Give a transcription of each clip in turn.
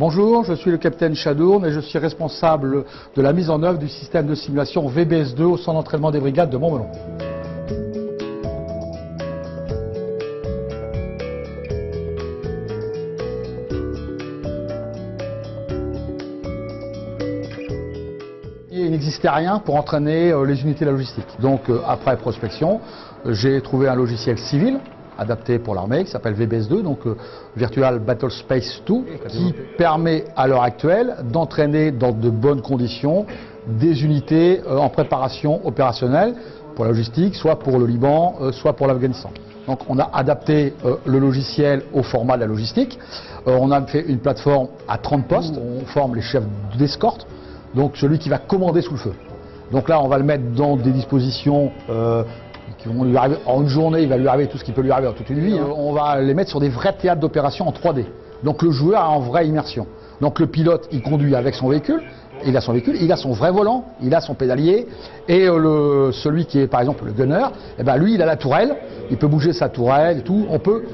Bonjour, je suis le capitaine Chadourne et je suis responsable de la mise en œuvre du système de simulation VBS2 au centre d'entraînement des brigades de Montmelon. Il n'existait rien pour entraîner les unités de la logistique. Donc après prospection, j'ai trouvé un logiciel civil adapté pour l'armée qui s'appelle VBS2, donc Virtual Battle Space 2, qui permet à l'heure actuelle d'entraîner dans de bonnes conditions des unités en préparation opérationnelle pour la logistique, soit pour le Liban, soit pour l'Afghanistan. Donc on a adapté le logiciel au format de la logistique. On a fait une plateforme à 30 postes, on forme les chefs d'escorte, donc celui qui va commander sous le feu. Donc là on va le mettre dans des dispositions qui vont lui arriver en une journée, il va lui arriver tout ce qui peut lui arriver en toute une vie. On va les mettre sur des vrais théâtres d'opération en 3D. Donc le joueur est en vraie immersion. Donc le pilote, il conduit avec son véhicule, il a son véhicule, il a son vrai volant, il a son pédalier, et celui qui est par exemple le gunner, eh ben, lui il a la tourelle, il peut bouger sa tourelle et tout. On peut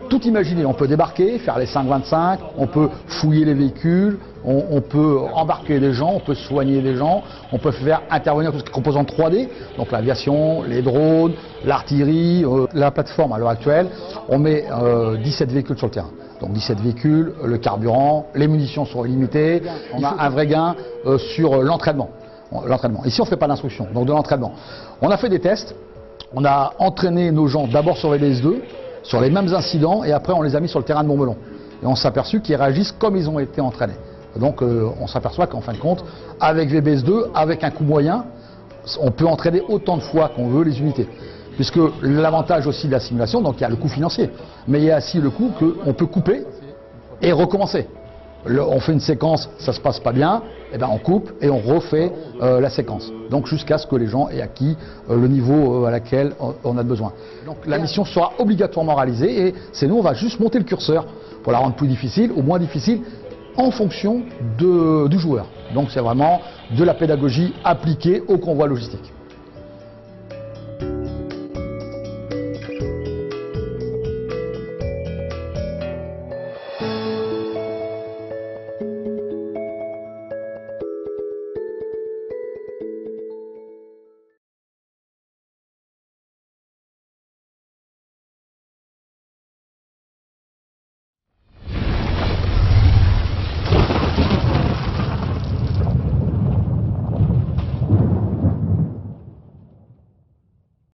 tout imaginer, on peut débarquer, faire les 5-25, on peut fouiller les véhicules, on peut embarquer des gens, on peut soigner des gens, on peut faire intervenir tout ce qui est composant 3D, donc l'aviation, les drones, l'artillerie, la plateforme à l'heure actuelle, on met 17 véhicules sur le terrain. Donc 17 véhicules, le carburant, les munitions sont illimitées, on a un vrai gain sur l'entraînement. Ici on ne fait pas d'instruction, donc de l'entraînement. On a fait des tests, on a entraîné nos gens d'abord sur VBS2, sur les mêmes incidents, et après on les a mis sur le terrain de Montmelon. Et on s'est aperçu qu'ils réagissent comme ils ont été entraînés. Donc on s'aperçoit qu'en fin de compte, avec VBS2, avec un coût moyen, on peut entraîner autant de fois qu'on veut les unités. Puisque l'avantage aussi de la simulation, donc il y a le coût financier, mais il y a aussi le coût qu'on peut couper et recommencer. On fait une séquence, ça se passe pas bien, et ben on coupe et on refait la séquence. Donc jusqu'à ce que les gens aient acquis le niveau à laquelle on a besoin. Donc la mission sera obligatoirement réalisée et c'est nous, on va juste monter le curseur pour la rendre plus difficile ou moins difficile en fonction du joueur. Donc c'est vraiment de la pédagogie appliquée au convoi logistique.